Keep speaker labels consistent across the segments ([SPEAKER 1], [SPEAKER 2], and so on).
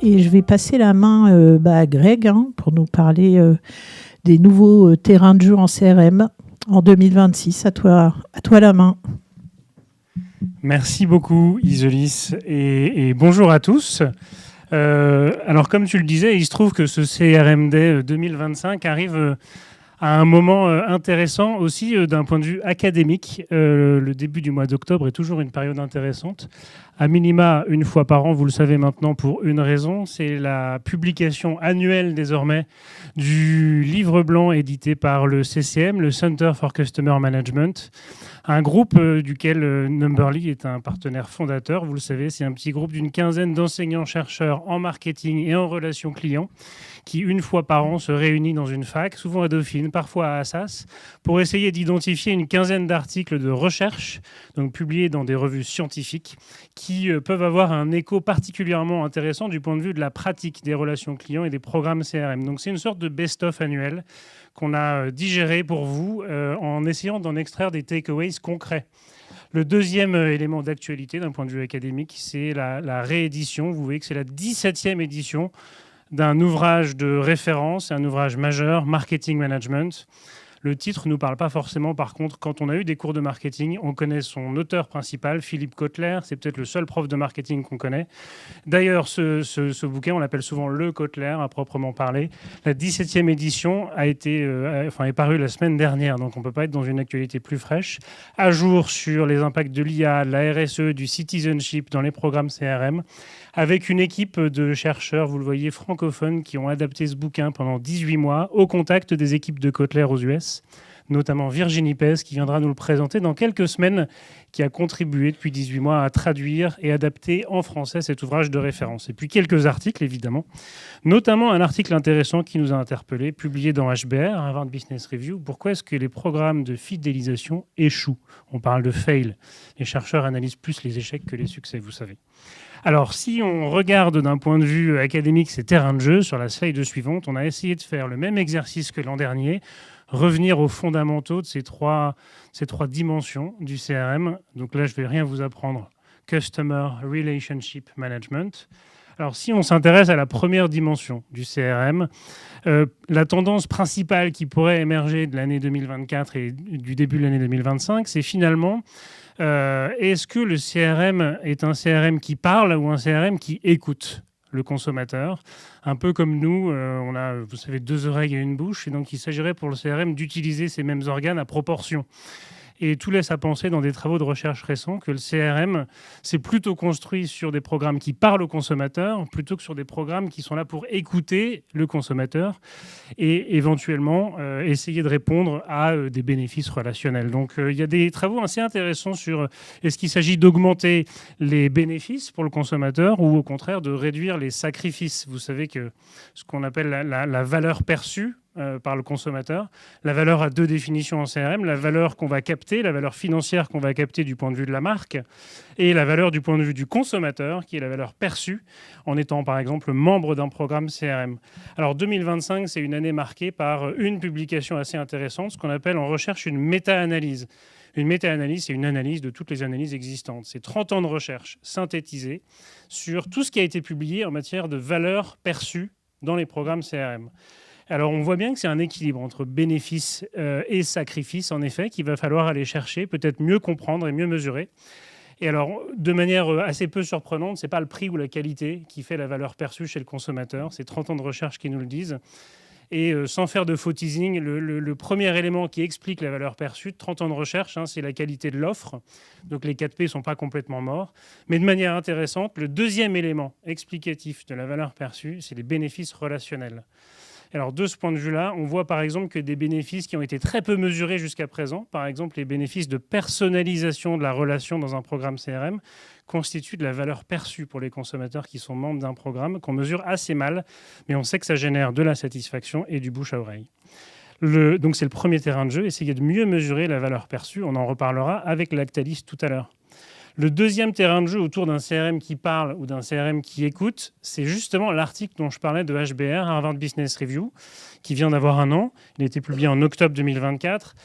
[SPEAKER 1] et je vais passer la main à Greg pour nous parler des nouveaux terrains de jeu en CRM en 2026. À toi la main.
[SPEAKER 2] Merci beaucoup Isolis et bonjour à tous. Alors comme tu le disais, il se trouve que ce CRMD 2025 arrive à un moment intéressant aussi d'un point de vue académique. Le début du mois d'octobre est toujours une période intéressante. À minima, une fois par an, vous le savez maintenant pour une raison, c'est la publication annuelle désormais du livre blanc édité par le CCM, le Center for Customer Management, un groupe duquel Numberly est un partenaire fondateur. Vous le savez, c'est un petit groupe d'une quinzaine d'enseignants-chercheurs en marketing et en relations clients qui, une fois par an, se réunit dans une fac, souvent à Dauphine, parfois à Assas, pour essayer d'identifier une quinzaine d'articles de recherche, donc publiés dans des revues scientifiques, qui peuvent avoir un écho particulièrement intéressant du point de vue de la pratique des relations clients et des programmes CRM. Donc c'est une sorte de best-of annuel qu'on a digéré pour vous en essayant d'en extraire des takeaways concrets. Le deuxième élément d'actualité d'un point de vue académique, c'est la réédition. Vous voyez que c'est la 17e édition d'un ouvrage de référence, un ouvrage majeur, Marketing Management. Le titre ne nous parle pas forcément, par contre, quand on a eu des cours de marketing, on connaît son auteur principal, Philippe Kotler, c'est peut-être le seul prof de marketing qu'on connaît. D'ailleurs, ce bouquin, on l'appelle souvent le Kotler, à proprement parler. La 17e édition est parue la semaine dernière, donc on ne peut pas être dans une actualité plus fraîche, à jour sur les impacts de l'IA, de la RSE, du citizenship dans les programmes CRM, avec une équipe de chercheurs, vous le voyez, francophones, qui ont adapté ce bouquin pendant 18 mois au contact des équipes de Kotler aux US, notamment Virginie Pez, qui viendra nous le présenter dans quelques semaines, qui a contribué depuis 18 mois à traduire et adapter en français cet ouvrage de référence. Et puis quelques articles, évidemment, notamment un article intéressant qui nous a interpellés, publié dans HBR, Harvard Business Review. Pourquoi est-ce que les programmes de fidélisation échouent ? On parle de fail. Les chercheurs analysent plus les échecs que les succès, vous savez. Alors, si on regarde d'un point de vue académique ces terrains de jeu, sur la slide suivante, on a essayé de faire le même exercice que l'an dernier, revenir aux fondamentaux de ces trois dimensions du CRM. Donc là, je ne vais rien vous apprendre. Customer Relationship Management. Alors, si on s'intéresse à la première dimension du CRM, la tendance principale qui pourrait émerger de l'année 2024 et du début de l'année 2025, c'est finalement est-ce que le CRM est un CRM qui parle ou un CRM qui écoute le consommateur ? Un peu comme nous, on a, vous savez, 2 oreilles et une bouche, et donc il s'agirait pour le CRM d'utiliser ces mêmes organes à proportion. Et tout laisse à penser dans des travaux de recherche récents que le CRM s'est plutôt construit sur des programmes qui parlent au consommateur plutôt que sur des programmes qui sont là pour écouter le consommateur et éventuellement essayer de répondre à des bénéfices relationnels. Donc il y a des travaux assez intéressants sur est-ce qu'il s'agit d'augmenter les bénéfices pour le consommateur ou au contraire de réduire les sacrifices. Vous savez que ce qu'on appelle la valeur perçue par le consommateur. La valeur a 2 définitions en CRM, la valeur qu'on va capter, la valeur financière qu'on va capter du point de vue de la marque, et la valeur du point de vue du consommateur, qui est la valeur perçue en étant par exemple membre d'un programme CRM. Alors 2025, c'est une année marquée par une publication assez intéressante, ce qu'on appelle en recherche une méta-analyse. Une méta-analyse, c'est une analyse de toutes les analyses existantes. C'est 30 ans de recherche synthétisée sur tout ce qui a été publié en matière de valeur perçue dans les programmes CRM. Alors, on voit bien que c'est un équilibre entre bénéfices et sacrifices, en effet, qu'il va falloir aller chercher, peut-être mieux comprendre et mieux mesurer. Et alors, de manière assez peu surprenante, ce n'est pas le prix ou la qualité qui fait la valeur perçue chez le consommateur. C'est 30 ans de recherche qui nous le disent. Et sans faire de faux teasing, le premier élément qui explique la valeur perçue de 30 ans de recherche, c'est la qualité de l'offre. Donc les 4P ne sont pas complètement morts. Mais de manière intéressante, le deuxième élément explicatif de la valeur perçue, c'est les bénéfices relationnels. Alors, de ce point de vue-là, on voit par exemple que des bénéfices qui ont été très peu mesurés jusqu'à présent, par exemple les bénéfices de personnalisation de la relation dans un programme CRM, constituent de la valeur perçue pour les consommateurs qui sont membres d'un programme qu'on mesure assez mal, mais on sait que ça génère de la satisfaction et du bouche à oreille. Donc c'est le premier terrain de jeu, essayer de mieux mesurer la valeur perçue. On en reparlera avec Lactalis tout à l'heure. Le deuxième terrain de jeu autour d'un CRM qui parle ou d'un CRM qui écoute, c'est justement l'article dont je parlais de HBR, Harvard Business Review, qui vient d'avoir 1 an. Il a été publié en octobre 2024.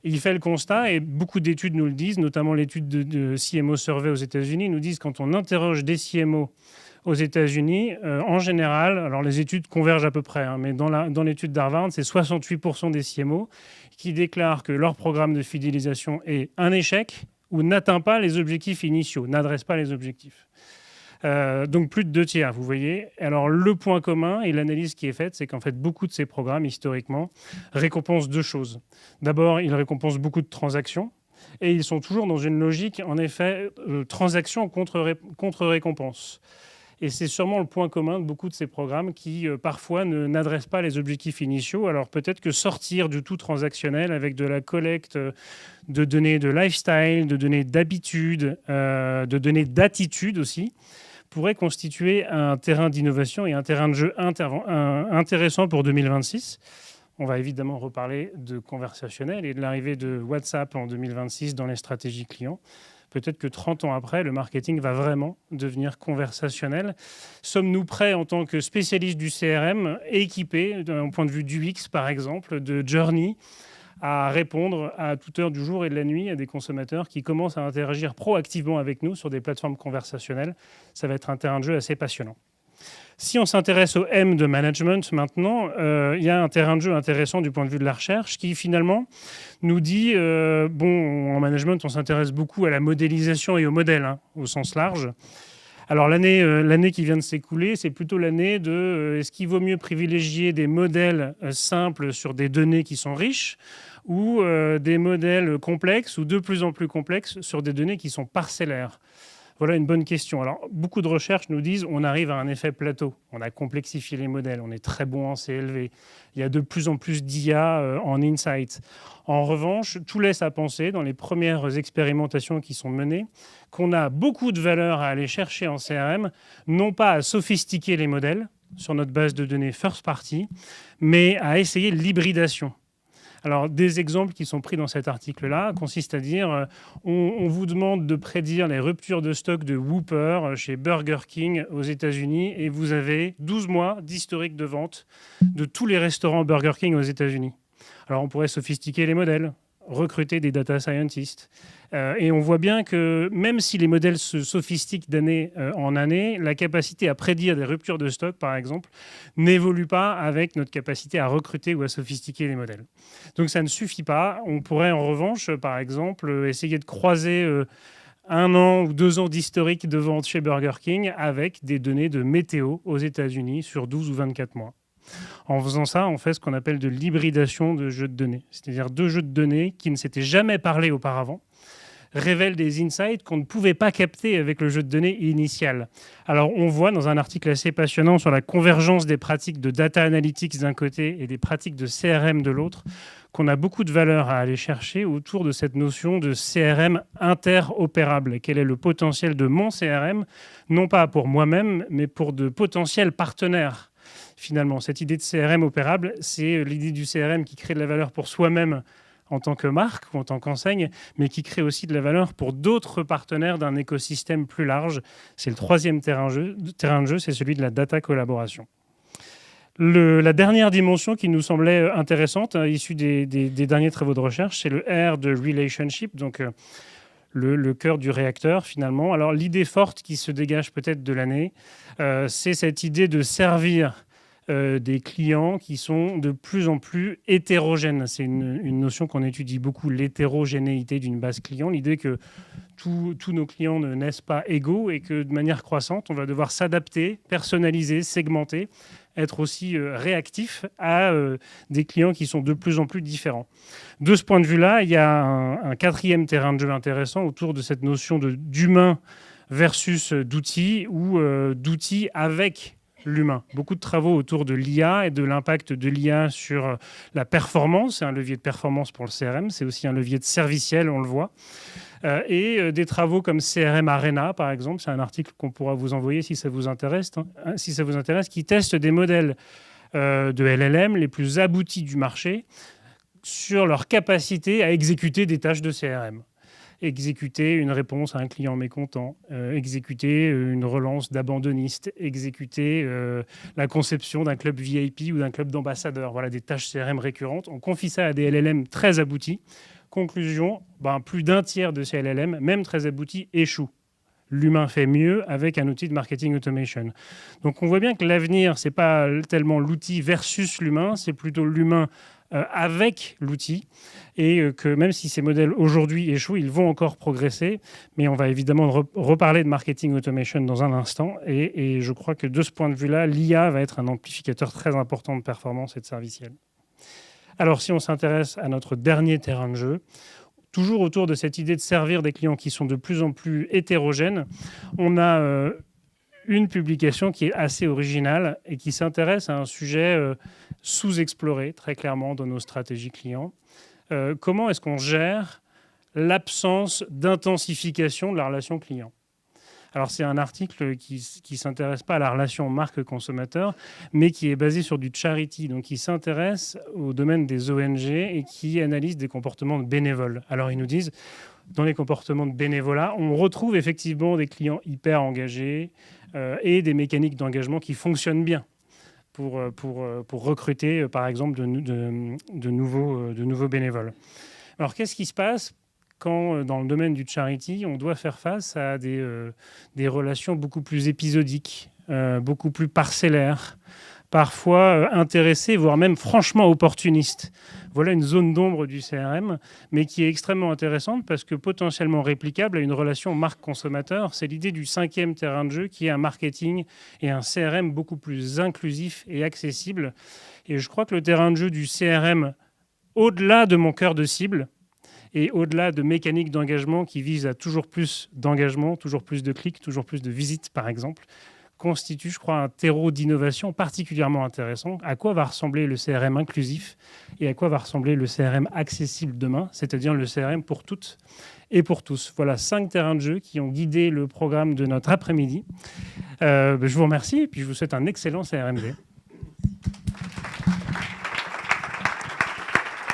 [SPEAKER 2] Il fait le constat, et beaucoup d'études nous le disent, notamment l'étude de CMO Survey aux États-Unis, nous disent quand on interroge des CMO aux États-Unis, en général, alors les études convergent à peu près, hein, mais dans l'étude d'Harvard, c'est 68% des CMO qui déclarent que leur programme de fidélisation est un échec ou n'atteint pas les objectifs initiaux, n'adresse pas les objectifs. Donc plus de 2/3, vous voyez. Alors le point commun et l'analyse qui est faite, c'est qu'en fait beaucoup de ces programmes, historiquement, récompensent deux choses. D'abord, ils récompensent beaucoup de transactions et ils sont toujours dans une logique, en effet, transaction contre récompense. Et c'est sûrement le point commun de beaucoup de ces programmes qui, parfois, n'adressent pas les objectifs initiaux. Alors peut-être que sortir du tout transactionnel avec de la collecte de données de lifestyle, de données d'habitude, de données d'attitude aussi, pourrait constituer un terrain d'innovation et un terrain de jeu intéressant pour 2026. On va évidemment reparler de conversationnel et de l'arrivée de WhatsApp en 2026 dans les stratégies clients. Peut-être que 30 ans après, le marketing va vraiment devenir conversationnel. Sommes-nous prêts en tant que spécialistes du CRM, équipés, d'un point de vue du UX par exemple, de Journey, à répondre à toute heure du jour et de la nuit à des consommateurs qui commencent à interagir proactivement avec nous sur des plateformes conversationnelles? Ça va être un terrain de jeu assez passionnant. Si on s'intéresse au M de management maintenant, il y a un terrain de jeu intéressant du point de vue de la recherche qui finalement nous dit, en management, on s'intéresse beaucoup à la modélisation et au modèle, hein, au sens large. Alors l'année qui vient de s'écouler, c'est plutôt l'année de est-ce qu'il vaut mieux privilégier des modèles simples sur des données qui sont riches ou des modèles complexes ou de plus en plus complexes sur des données qui sont parcellaires? Voilà une bonne question. Alors, beaucoup de recherches nous disent on arrive à un effet plateau. On a complexifié les modèles, on est très bon en CLV. Il y a de plus en plus d'IA en insight. En revanche, tout laisse à penser, dans les premières expérimentations qui sont menées, qu'on a beaucoup de valeur à aller chercher en CRM, non pas à sophistiquer les modèles sur notre base de données first party, mais à essayer l'hybridation. Alors, des exemples qui sont pris dans cet article-là consistent à dire on vous demande de prédire les ruptures de stock de Whopper chez Burger King aux États-Unis et vous avez 12 mois d'historique de vente de tous les restaurants Burger King aux États-Unis. Alors, on pourrait sophistiquer les modèles, recruter des data scientists. Et on voit bien que même si les modèles se sophistiquent d'année en année, la capacité à prédire des ruptures de stock, par exemple, n'évolue pas avec notre capacité à recruter ou à sophistiquer les modèles. Donc ça ne suffit pas. On pourrait en revanche, par exemple, essayer de croiser 1 an ou 2 ans d'historique de vente chez Burger King avec des données de météo aux États-Unis sur 12 ou 24 mois. En faisant ça, on fait ce qu'on appelle de l'hybridation de jeux de données. C'est-à-dire 2 jeux de données qui ne s'étaient jamais parlé auparavant, révèlent des insights qu'on ne pouvait pas capter avec le jeu de données initial. Alors, on voit dans un article assez passionnant sur la convergence des pratiques de data analytics d'un côté et des pratiques de CRM de l'autre, qu'on a beaucoup de valeur à aller chercher autour de cette notion de CRM interopérable. Quel est le potentiel de mon CRM, non pas pour moi-même, mais pour de potentiels partenaires. Finalement, cette idée de CRM opérable, c'est l'idée du CRM qui crée de la valeur pour soi-même en tant que marque ou en tant qu'enseigne, mais qui crée aussi de la valeur pour d'autres partenaires d'un écosystème plus large. C'est le 3e terrain de jeu, c'est celui de la data collaboration. La dernière dimension qui nous semblait intéressante, issue des derniers travaux de recherche, c'est le R de relationship, donc le cœur du réacteur finalement. Alors l'idée forte qui se dégage peut-être de l'année, c'est cette idée de servir des clients qui sont de plus en plus hétérogènes. C'est une notion qu'on étudie beaucoup, l'hétérogénéité d'une base client, l'idée que tous nos clients ne naissent pas égaux et que de manière croissante, on va devoir s'adapter, personnaliser, segmenter, être aussi réactif à des clients qui sont de plus en plus différents. De ce point de vue-là, il y a un 4e terrain de jeu intéressant autour de cette notion d'humain versus d'outils ou d'outils avec l'humain. Beaucoup de travaux autour de l'IA et de l'impact de l'IA sur la performance. C'est un levier de performance pour le CRM, c'est aussi un levier de serviciel, on le voit. Et des travaux comme CRM Arena, par exemple, c'est un article qu'on pourra vous envoyer si ça vous intéresse, qui teste des modèles de LLM les plus aboutis du marché sur leur capacité à exécuter des tâches de CRM. Exécuter une réponse à un client mécontent, exécuter une relance d'abandonniste, exécuter la conception d'un club VIP ou d'un club d'ambassadeurs. Voilà des tâches CRM récurrentes. On confie ça à des LLM très aboutis. Conclusion, plus d'1 tiers de ces LLM, même très aboutis, échouent. l'humain fait mieux avec un outil de marketing automation. Donc on voit bien que l'avenir, ce n'est pas tellement l'outil versus l'humain, c'est plutôt l'humain avec l'outil, et que même si ces modèles aujourd'hui échouent, ils vont encore progresser, mais on va évidemment reparler de marketing automation dans un instant, et je crois que de ce point de vue-là, l'IA va être un amplificateur très important de performance et de serviciel. Alors si on s'intéresse à notre dernier terrain de jeu, toujours autour de cette idée de servir des clients qui sont de plus en plus hétérogènes, on a une publication qui est assez originale et qui s'intéresse à un sujet sous-exploré très clairement dans nos stratégies clients. Comment est-ce qu'on gère l'absence d'intensification de la relation client ? Alors c'est un article qui ne s'intéresse pas à la relation marque-consommateur, mais qui est basé sur du charity, donc qui s'intéresse au domaine des ONG et qui analyse des comportements de bénévoles. Alors ils nous disent, dans les comportements de bénévolat, on retrouve effectivement des clients hyper engagés et des mécaniques d'engagement qui fonctionnent bien pour recruter, par exemple, de nouveaux bénévoles. Alors, qu'est-ce qui se passe quand, dans le domaine du charity, on doit faire face à des relations beaucoup plus épisodiques, beaucoup plus parcellaires, parfois intéressées, voire même franchement opportunistes. Voilà une zone d'ombre du CRM, mais qui est extrêmement intéressante parce que potentiellement réplicable à une relation marque-consommateur. C'est l'idée du 5e terrain de jeu qui est un marketing et un CRM beaucoup plus inclusif et accessible. Et je crois que le terrain de jeu du CRM, au-delà de mon cœur de cible et au-delà de mécaniques d'engagement qui visent à toujours plus d'engagement, toujours plus de clics, toujours plus de visites par exemple, constitue, je crois, un terreau d'innovation particulièrement intéressant. À quoi va ressembler le CRM inclusif et à quoi va ressembler le CRM accessible demain, c'est-à-dire le CRM pour toutes et pour tous. Voilà 5 terrains de jeu qui ont guidé le programme de notre après-midi. Je vous remercie et puis je vous souhaite un excellent CRMD.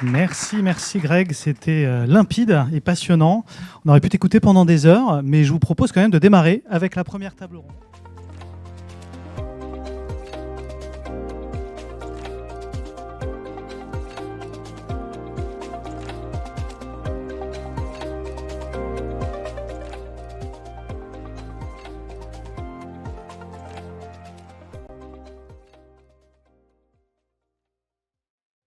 [SPEAKER 3] Merci Greg, c'était limpide et passionnant. On aurait pu t'écouter pendant des heures, mais je vous propose quand même de démarrer avec la première table ronde.